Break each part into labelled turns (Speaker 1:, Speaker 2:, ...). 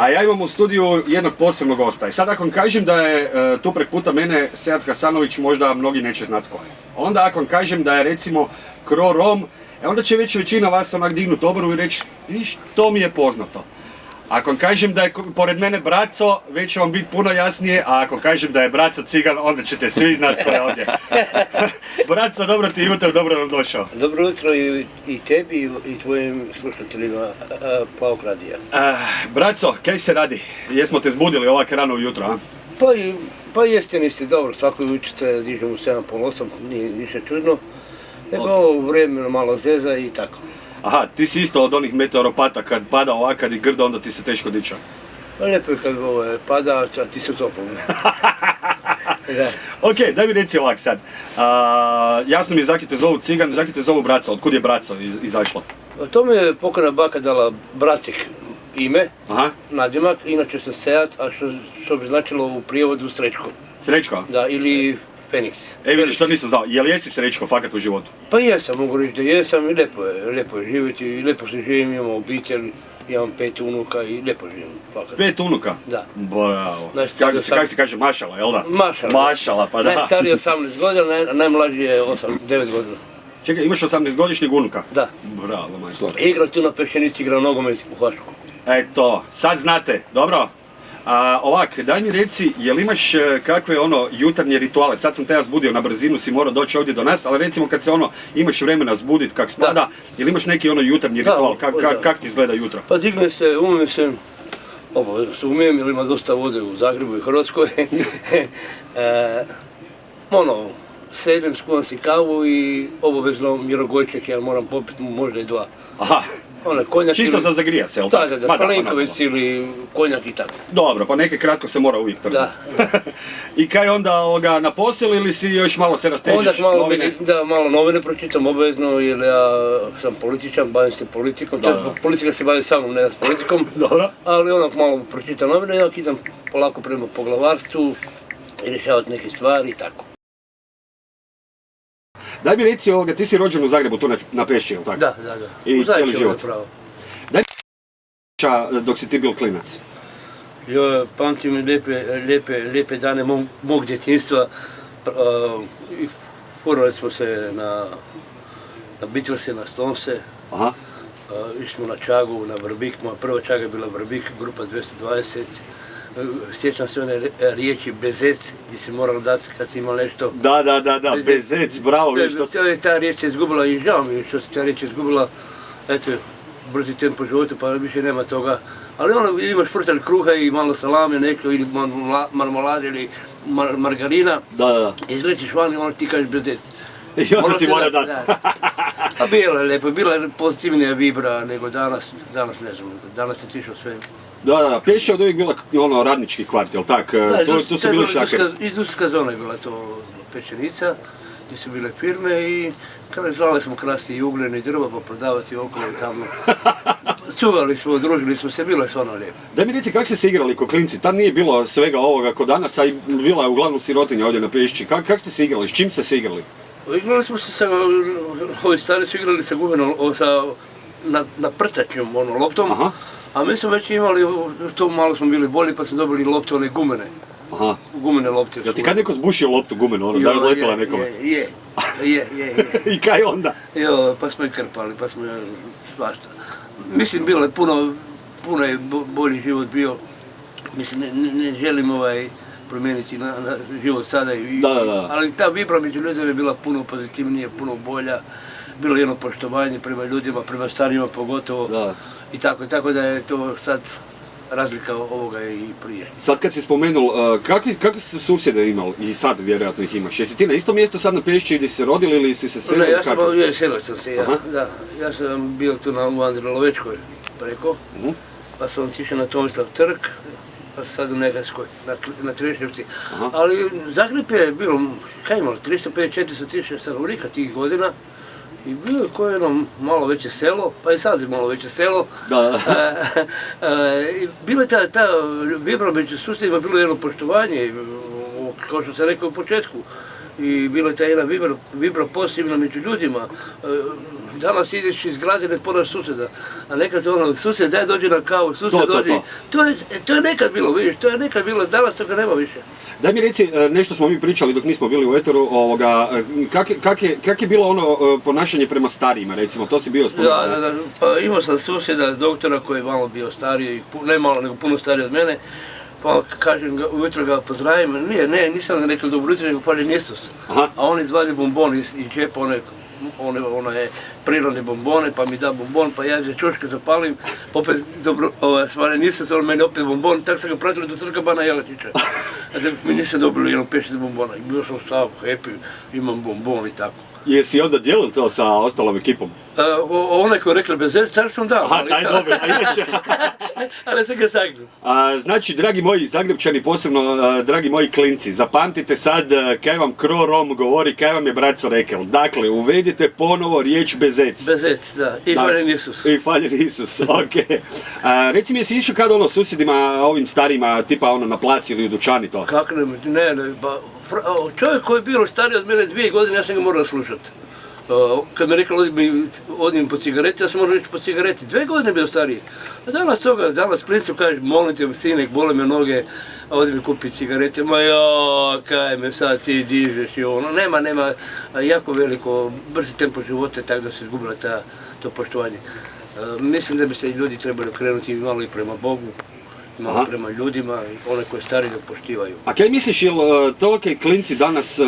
Speaker 1: A ja imam u studiju jednog posebnog gosta. I sad ako vam kažem da je tu prek puta mene Sead Hasanović, možda mnogi neće znati ko je. Onda ako vam kažem da je recimo Cro Rom, onda će već većina vas onak dignut obrvu i reći, viš, to mi je poznato. Ako vam kažem da je pored mene Braco, već će vam biti puno jasnije, a ako kažem da je Braco Cigan, onda ćete svi znati ko je ovdje. Braco, dobro ti jutro, dobro nam došao.
Speaker 2: Dobro jutro i tebi i tvojim slušateljima Plavog radija.
Speaker 1: Braco, kaj se radi? Jesmo te zbudili ovak rano ujutro, a?
Speaker 2: Pa jeste, niste dobro, svako jutro se dižem u 7:30, nije ništa čudno. Nego ovo vrijeme malo zeza i tako.
Speaker 1: Aha, ti si isto od onih meteoropata, kad pada ovak, kad je grdo, onda ti se teško diča.
Speaker 2: Lijepo je kad pada, kad ti su toplo.
Speaker 1: Ok, daj mi reci ovak sad. Jasno mi je zaki te zovu Cigan, zaki te zovu Braco. Otkud je Braco izašlo?
Speaker 2: To mi je pokojna baka dala Bracik ime, nadimak, inače sam Sead, a što bi značilo u prijevodu Srećko.
Speaker 1: Srećko?
Speaker 2: Da, ili Feniks.
Speaker 1: Vidiš, što nisam znao. Jel jesi Srećko fakat u životu?
Speaker 2: Pa jesam, mogu reći da jesam i lijepo je živjeti i lijepo se živim, imam obitelj, imam 5 unuka i lijepo živim, fakat.
Speaker 1: 5 unuka?
Speaker 2: Da.
Speaker 1: Bravo. Kako se kaže, mašala, jel da?
Speaker 2: Mašala.
Speaker 1: Mašala, pa da.
Speaker 2: Najstariji je 18 godina, najmlađi je 9 godina.
Speaker 1: Čekaj, imaš 18-godišnjeg unuka?
Speaker 2: Da.
Speaker 1: Bravo, majstor.
Speaker 2: Igra tu na Pešćenici, igra nogomet u Hašku.
Speaker 1: Eto, sad znate, dobro? Ovak, daj mi reci, jel imaš kakve jutarnje rituale? Sad sam te ja zbudio na brzinu, si morao doći ovdje do nas, ali recimo kad se imaš vremena zbudit kak spada, jel imaš neki jutarnji ritual? Kak ti izgleda jutro?
Speaker 2: Pa dignem se, umijem se, obavezno se umijem jer ima dosta vode u Zagrebu i Hrvatskoj. Sedem, skuvam si kavu i obavezno mirogojček, ja moram popiti možda i 2.
Speaker 1: Aha. Čisto za zagrijat se, jel tako?
Speaker 2: Da, palinkovic ili konjak i tako.
Speaker 1: Dobro, pa neke kratko se mora uvijek trzati.
Speaker 2: Da.
Speaker 1: I kaj onda na posel ili si još malo se rastežiš novine?
Speaker 2: Da, malo novine pročitam obavezno jer ja sam političan, bavim se politikom. Politika se bavi sa mnom, ne s politikom.
Speaker 1: Dobro.
Speaker 2: Ali onak malo pročitam novine i ja idem polako prema poglavarstvu i rješavati neke stvari i tako.
Speaker 1: Daj mi reci ti si rođen u Zagrebu, tu na Pešći, jel tako?
Speaker 2: Da.
Speaker 1: I cijeli život. Daj mi dok si ti bil klinac.
Speaker 2: Pamtim lijepe dane mog djetinjstva. Furali smo se na Beatlese, na Stonese. Išli smo na Čagu, na Vrbik. Moja prva Čaga je bila Vrbik, grupa 220. Sjećam se one riječi bezec, gdje si moral dati kad si imao nešto.
Speaker 1: Da, bezec, bravo.
Speaker 2: Ta riječ je izgubila i žao mi je što se ta riječ izgubila. Eto, brzi tempo života pa više nema toga. Ali imaš frtalj kruha i malo salame neko ili marmolade ili margarina.
Speaker 1: Da.
Speaker 2: Izlečiš van i ti kažeš bezec.
Speaker 1: I onda ti mora dati.
Speaker 2: Pa bilo je lijepo, bila je pozitivnija vibra nego danas ne znam, danas je tišao sve.
Speaker 1: Da, Pešća je od uvijek bila radnički kvart, jel tak? Tu su bili šakeri.
Speaker 2: Industrijska zona je bila to Pešćenica, gdje su bile firme i kada znali smo krasti i ugljen i drva pa prodavati okolo i tamo. Čuvali smo, družili smo se, bilo je stvarno lijepo. Daj
Speaker 1: mi reci, kako ste se igrali ko klinci? Tad nije bilo svega ovoga ko danas, a bila je uglavnom sirotinja ovdje na Pešći. Kako ste se igrali? S čim ste se igrali?
Speaker 2: Igrali smo se ovi stari su igrali sa gumenom, na prtačnjom loptom. A mi smo već imali, to malo smo bili bolji pa smo dobili lopte, one gumene. Gumene lopte.
Speaker 1: Jel ti kad neko zbušio loptu gumenu, da je odletila nekome?
Speaker 2: Je.
Speaker 1: I kaj onda?
Speaker 2: Pa smo i krpali, pa smo svašta. Mislim, bilo je puno je bolji život bio. Mislim, ne želim promijeniti na život sada. Ali ta vibra među ljudima je bila puno pozitivnija, puno bolja. Bilo je jedno poštovanje prema ljudima, prema starijima pogotovo. I tako da je to sad razlika ovoga i prije.
Speaker 1: Sad kad si spomenul, kakvi su susjede imali i sad vjerojatno ih imaš? Jesi ti na istom mjestu sad na Pešći gdje si se rodili ili si se selio?
Speaker 2: Ne, selio sam se, ja sam bio tu u Andriji Lovečkoj preko, pa sam otišao na Tomislav trg, pa sam sad u Negarskoj, na Trešnjevci. Ali Zagreb je bilo, kaj imalo, 350-400 tisuća stanovnika tih godina. I bilo je koje jedno malo veće selo, pa i sad je malo veće selo. Bilo je ta vibra među susjedima, bilo je jedno poštovanje, kao što sam rekao u početku. i bilo je ta jedna vibra pozitivna među ljudima. Danas ideš iz grada ne podaš susjeda, a nekad se ono, susjed daj dođi na kavu, susjed dođi. To je nekad bilo, vidiš, to je nekad bilo, danas toga nema više.
Speaker 1: Daj mi reci, nešto smo mi pričali dok nismo bili u eteru, kak je bilo ono ponašanje prema starijima, recimo, to si bio spomenuo?
Speaker 2: Da, pa imao sam susjeda, doktora koji je malo bio stariji, ne malo, nego puno stariji od mene, pa kažem, ujutro ga pozdravim, nisam rekao dobro jutro, nego faljen Isus. A on izvadi bombon iz džepa, one prirodne bombone, pa mi da bombon, pa ja za čoške zapalim, opet dobro, faljen Isus, on meni opet bombon, tako sam ga pratili do trga Bana Jelačića. A dok mi niste dobili jedno 5-6 bombona, i bio sam sav happy, imam bombon i tako.
Speaker 1: Jesi onda dijelili to sa ostalom ekipom?
Speaker 2: Onaj koji je rekla bez veze, car sam dao.
Speaker 1: Aha, taj dobro, a inače...
Speaker 2: Ali sam ga sagnul.
Speaker 1: Znači, dragi moji Zagrebčani, posebno dragi moji klinci, zapamtite sad kaj vam Kro Rom govori, kaj vam je braco rekel. Dakle, uvedite ponovo riječ bezec.
Speaker 2: Bezec, da. I faljen Isus.
Speaker 1: I faljen Isus, okej. Reci mi, jesi išao kad ono susjedima, ovim starima, tipa ono na placi ili u dućani to?
Speaker 2: Kako ne, čovjek koji je bio stariji od mene 2 godine, ja sam ga morao slušati. Kad mi je rekao odim po cigareti, ja sam morao reći po cigareti. 2 godine bio stariji. A danas klincu kaže, molim te sinek, bole me noge, odi mi kupi cigarete. Ma joj, kaj me sad ti dižeš i ono. Nema jako veliko, brzi tempo života, tako da se izgubila to poštovanje. Mislim da bi se ljudi trebali okrenuti malo i prema Bogu, malo prema ljudima, one koje stari da poštivaju. A kaj misliš, jel tolike klinci danas,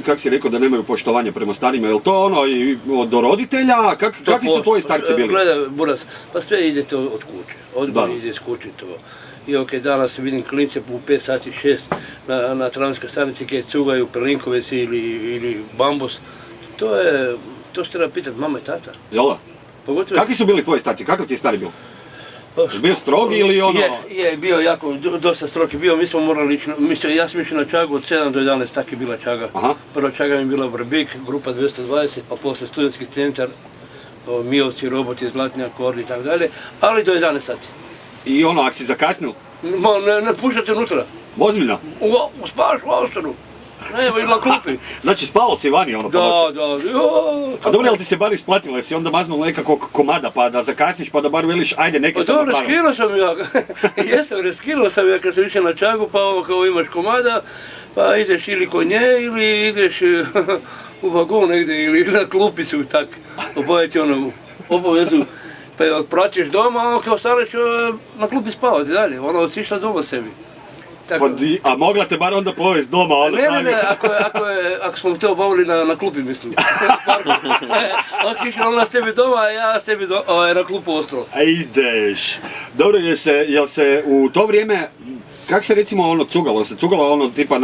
Speaker 2: kak si rekao da nemaju poštovanja prema starima, jel to ono do roditelja, kakvi su tvoji starci bili? Gledaj, Buras, pa sve idete od kuće, odmah ide iz kuće to. I ok, danas vidim klince u 5 sati 6 na tramvajskoj stanici gdje cugaju Pelinkovec ili Bambus, to se treba pitati mama i tata.
Speaker 1: Jel' da? Kakvi su bili tvoji starci, kakav ti je stari bio? Bio strogi ili ono?
Speaker 2: Je, bio jako, dosta strogi bio, mi smo morali ići, ja sam išao na čagu od 7 do 11, tak je bila čaga. Prva čaga mi je bila Vrbik, grupa 220, pa poslije studentski centar, Mijovci, Roboti, Zlatni akordi i tako dalje, ali do 11 sati.
Speaker 1: I ono, ako si zakasnil?
Speaker 2: Ne puštate unutra.
Speaker 1: Ozbiljno?
Speaker 2: Spavaš u Austaru. Ne, ili na klupi.
Speaker 1: Znači spavao si vani ono po noći?
Speaker 2: Da.
Speaker 1: A dobro, jel ti se bar isplatilo, jesi onda maznul nekakvog komada pa da zakasniš pa da bar veliš ajde neke sam napravio?
Speaker 2: Pa dobro, riskirao sam ja. Jesam, riskirao sam ja kad sam išao na čagu pa ovo kao imaš komada pa ideš ili kod nje ili ideš u vagon negdje ili na klupi su tak. Oboje ti ono obavezu. Pa je otpraćeš doma, ono kao staneš na klupi spavati dalje, ono otišla doma sebi.
Speaker 1: A mogla te bar onda povesti doma?
Speaker 2: Ne, ako smo te obavili na klupi, mislim. Ako išla ona sebi doma, a ja sebi na klupu ostalo.
Speaker 1: A ideš. Dobro, jel se u to vrijeme, kak se recimo ono cugalo? Se cugalo ono tipa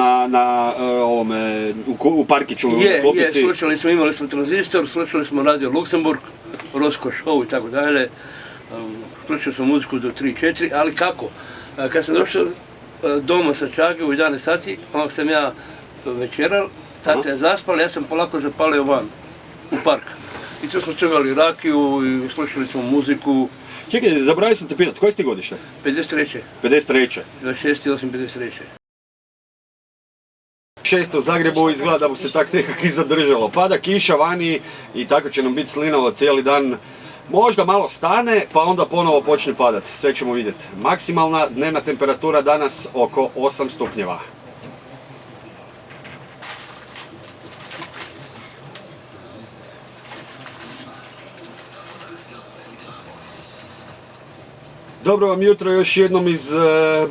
Speaker 1: u parkiću, u klupici?
Speaker 2: Je, imali smo tranzistor, slušali smo Radio Luksemburg, Rosco Show i tako dalje. Slušali smo muziku do 3-4, ali kako? Kad sam došao doma sa čage u 11 sati, onak sam ja večeral, tata je zaspala, ja sam polako zapalio van, u park. I tu smo čugali rakiju i slušali smo muziku.
Speaker 1: Čekaj, zaboravio sam te pitat, koji si ti godište?
Speaker 2: 53.
Speaker 1: 53.
Speaker 2: 26.8.53.
Speaker 1: 6 u Zagrebu izgleda da mu se tak nekak i zadržalo. Pada kiša vani i tako će nam biti slinavo cijeli dan. Možda malo stane, pa onda ponovo počne padati. Sve ćemo vidjeti. Maksimalna dnevna temperatura danas oko 8 stupnjeva. Dobro vam jutro još jednom iz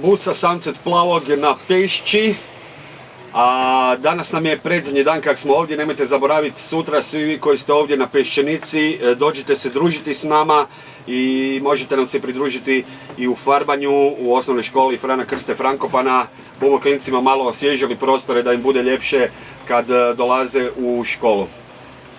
Speaker 1: busa Sunset Plavog na Pešći. A danas nam je predzadnji dan kak smo ovdje, nemojte zaboraviti sutra svi vi koji ste ovdje na Pešćenici, dođite se družiti s nama i možete nam se pridružiti i u farbanju u osnovnoj školi Frana Krste Frankopana. Bumo klincima malo osvježili prostore da im bude ljepše kad dolaze u školu.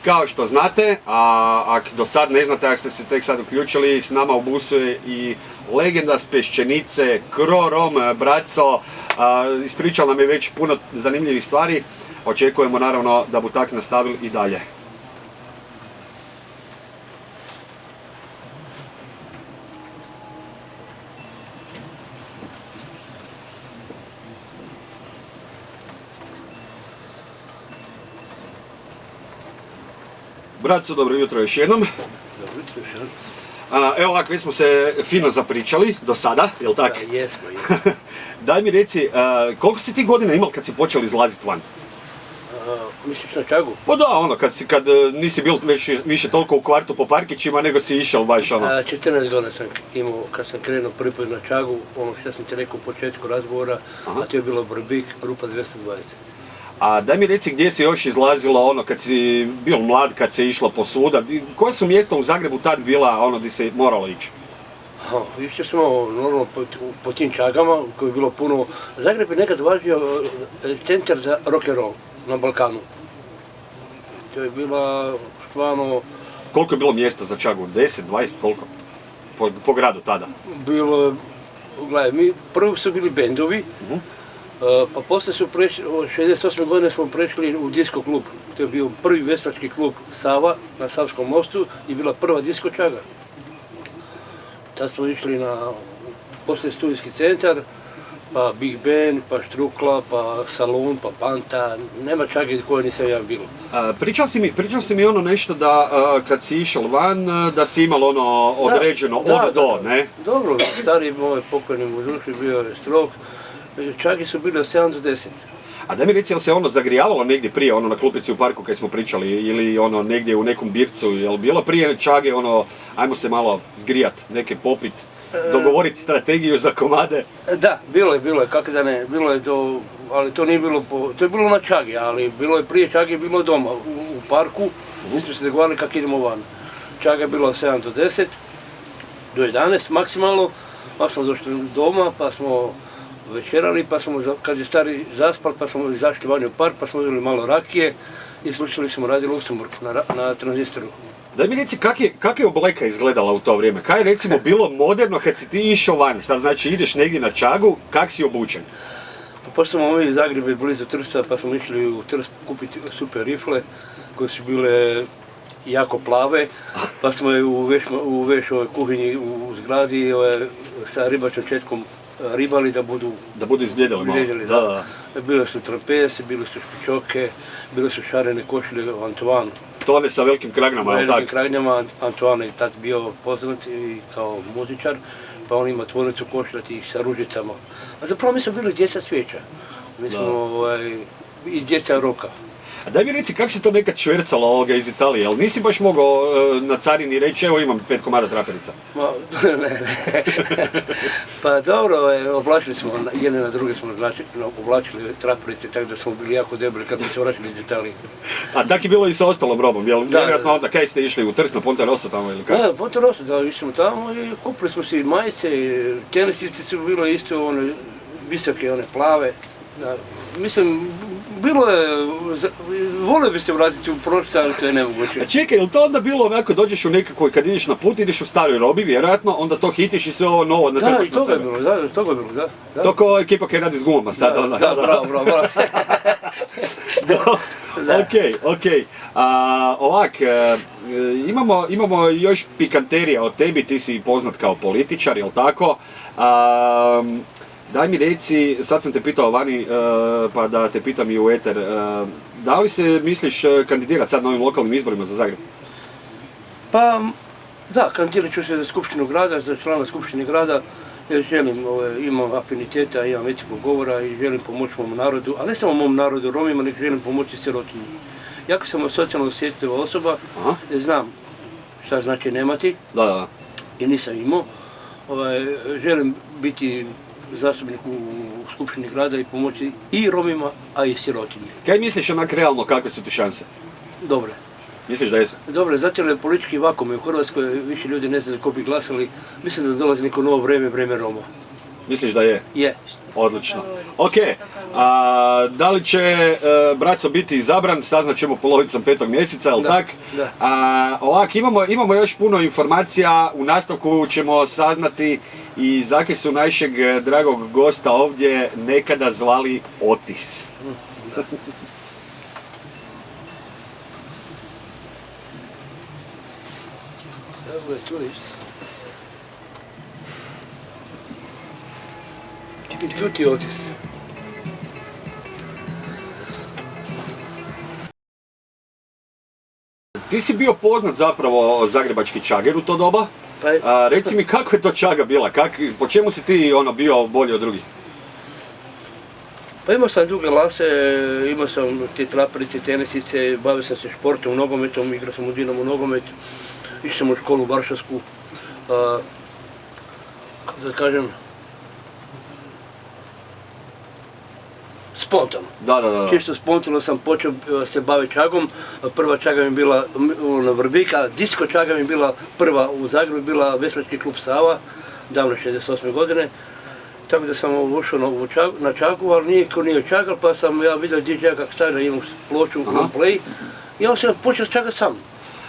Speaker 1: Kao što znate, a ako do sad ne znate, ako ste se tek sad uključili, s nama u busu je i legenda s Pešćenice, Kro Rom, braco, ispričao nam je već puno zanimljivih stvari, očekujemo naravno da bu tak nastavili i dalje. Braco, dobro jutro još jednom.
Speaker 2: Dobro jutro još jednom.
Speaker 1: Evo ovako, već smo se fino zapričali do sada, jel tak?
Speaker 2: Da, jesmo.
Speaker 1: Daj mi reci, koliko si ti godina imao kad si počeo izlaziti van?
Speaker 2: Misliš na Čagu?
Speaker 1: Pa da, ono, kad nisi bil više toliko u kvartu po parkićima, nego si išao baš ono...
Speaker 2: 14 godina sam imao kad sam krenuo prvi put na Čagu, ono što sam ti rekao u početku razgovora, a to je bilo Brbik, grupa 220.
Speaker 1: A daj mi reci gdje si još izlazila ono kad si bio mlad, kad se išlo po svuda, koja su mjesta u Zagrebu tad bila ono gdje se moralo ići?
Speaker 2: Išli smo normalno po tim Čagama koji je bilo puno. Zagreb je nekad važio centar za rock and roll na Balkanu. To je bila stvarno...
Speaker 1: Koliko je bilo mjesta za Čagu? 10, 20, koliko? Po gradu tada?
Speaker 2: Bilo, gledaj, prvo su bili bendovi, pa poslije su prešli, od 68. godine smo prešli u disko klub. To je bio prvi veslački klub Sava na Savskom mostu i bila prva disko Čaga. Tad smo išli na poslije studijski centar, pa Big Ben, pa Štrukla, pa Salon, pa Panta, nema Čage koje nisam ja bilo.
Speaker 1: Pričao si mi ono nešto da kad si išao van, da si imao ono određeno od, ne?
Speaker 2: Dobro, stari moj pokojni mužuš bio je strok, Čage su bile od 7 do 10.
Speaker 1: A daj mi reci, jel se ono zagrijavalo negdje prije, ono na klupici u parku kad smo pričali, ili ono negdje u nekom bircu, jel bilo prije Čage ono, ajmo se malo zgrijat, neke popit, dogovoriti strategiju za komade?
Speaker 2: Da, bilo je, kako da ne, bilo je to, ali to nije bilo to je bilo na Čagi, ali bilo je prije Čage, bilo doma, u parku, mi smo se dogovarali kako idemo van. Čaga je bilo od 7 do 10, do 11 maksimalno, pa smo došli doma, pa smo večerali, pa smo, kad je stari zaspal, pa smo izašli van u park, pa smo uzeli malo rakije i slušali smo Radio Luksemburg na tranzistoru.
Speaker 1: Daj mi reci, kak je obleka izgledala u to vrijeme? Kaj je recimo bilo moderno kad si ti išao van? Sad znači ideš negdje na Čagu, kak si obučen?
Speaker 2: Pa pošto smo ovi iz Zagreba blizu Trsta, pa smo išli u Trst kupiti super rifle koje su bile jako plave, pa smo je u vešovoj kuhinji u zgradi sa ribačom četkom ribali da budu
Speaker 1: izbljedali malo.
Speaker 2: Da. Bile su trapeze, bile su špičoke, bile su šarene košulje u Antoine.
Speaker 1: To one sa velikim kragnama, ali tako?
Speaker 2: Velikim kragnama, Antoine je tad bio poznat i kao muzičar, pa on ima tvornicu košulja tih sa ružicama. A zapravo mi smo bili djeca cvijeća, mi smo i djeca roka.
Speaker 1: A daj mi reci, kako si to nekad švercalo iz Italije, jel nisi baš mogao na carini reći, evo imam 5 komada traperica?
Speaker 2: Ne. Pa dobro, oblačili smo, jedne na druge smo oblačili traperice, tako da smo bili jako debeli kad smo se vraćali iz Italije.
Speaker 1: A tako je bilo i sa ostalom robom, jel vjerojatno onda kaj ste išli u Trst na Ponte Rosso tamo ili kako?
Speaker 2: Da, Ponte Rosso, da, išli smo tamo i kupili smo si majice, tenisice su bilo isto one visoke, one plave. Da, mislim, bilo je, volio bi se vratiti u prošlost, ali to je nemoguće.
Speaker 1: A čekaj, je li to onda bilo onako, dođeš u nekakvoj, kad ideš na put, ideš u staroj robi, vjerojatno, onda to hitiš i sve ovo novo natrpaš na sebe?
Speaker 2: Da, toga je bilo, da.
Speaker 1: To kao ekipa koja radi s gumama sad, ona.
Speaker 2: Da, bravo.
Speaker 1: Okej. Ovak, imamo još pikanterija od tebi, ti si poznat kao političar, jel tako? Daj mi reci, sad sam te pitao vani, pa da te pitam i u eter, da li se misliš kandidirati sad na ovim lokalnim izborima za Zagreb?
Speaker 2: Pa, da, kandidirat ću se za skupštinu grada, za člana skupštine grada, jer želim, imam afiniteta, imam etiku govora i želim pomoći mom narodu, a ne samo mom narodu, Romima, nego želim pomoći sirotinji. Jako sam socijalno osjetljiva osoba, jer znam šta znači nemati, i nisam imao. Želim biti zastupnik u skupštini grada i pomoći i Romima, a i sirotinji.
Speaker 1: Kaj misliš onak realno, kakve su ti šanse?
Speaker 2: Dobre.
Speaker 1: Misliš da jesu?
Speaker 2: Dobre, zato je politički vakuum u Hrvatskoj, više ljudi ne zna za ko bi glasali. Mislim da dolazi neko novo vrijeme Roma.
Speaker 1: Misliš da je?
Speaker 2: Je.
Speaker 1: Odlično. Ok, da li će Braco biti izabran, saznat ćemo polovicom 5. mjeseca, jel tak?
Speaker 2: Da.
Speaker 1: Ovak, imamo još puno informacija, u nastavku ćemo saznati i zake su našeg dragog gosta ovdje nekada zvali Otis.
Speaker 2: Evo je turist. Tu ti Otis.
Speaker 1: Ti si bio poznat zapravo zagrebački čager u to doba.
Speaker 2: Pa
Speaker 1: Reci mi kako je to čaga bila, po čemu si ti bio bolji od drugih?
Speaker 2: Pa imao sam duge lase, imao sam te traperice, tenisice, bavio sam se športom, nogometom, igrao sam u Dinamo nogomet, išao sam u školu Varšavsku. Kako da kažem, spontano.
Speaker 1: Da.
Speaker 2: Čisto spontano sam počeo se baviti čagom. Prva čaga mi je bila na Vrbika, disko čaga mi je bila prva u Zagrebu, bila Veslački klub Sava, davno 68. godine. Tako da sam ušao na čagu, ali niko nije čagal, pa sam ja vidio DJ kako stavio jednu ploču na play i on se počeo čagat sam.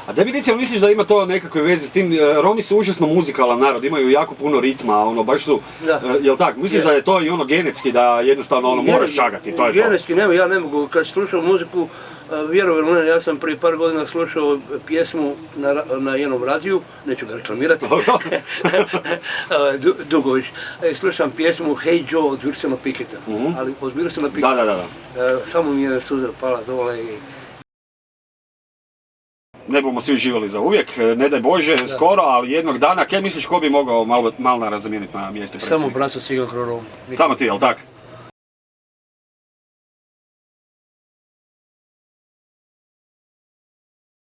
Speaker 1: A da bi recimo misliš da ima to nekakve veze s tim, Romi su užasno muzikalan narod, imaju jako puno ritma, baš su, jel tako, misliš da je to i genetski da jednostavno moraš čagati, to je to?
Speaker 2: Genetski ja ne mogu, kad slušam muziku, vjerovali ili ne, ja sam prije par godina slušao pjesmu na jednom radiju, neću ga reklamirati, Dugović, slušam pjesmu Hey Joe od Wilsona Picketta, ali od Wilsona Picketta,
Speaker 1: Da.
Speaker 2: samo mi je suza pala dole i...
Speaker 1: Ne bomo svi živjeli za uvijek, ne daj Bože, skoro, ali jednog dana, kaj misliš ko bi mogao malo zamijeniti na mjestu predsjednika?
Speaker 2: Samo braco Cigan Krorom.
Speaker 1: Samo ti, jel tak?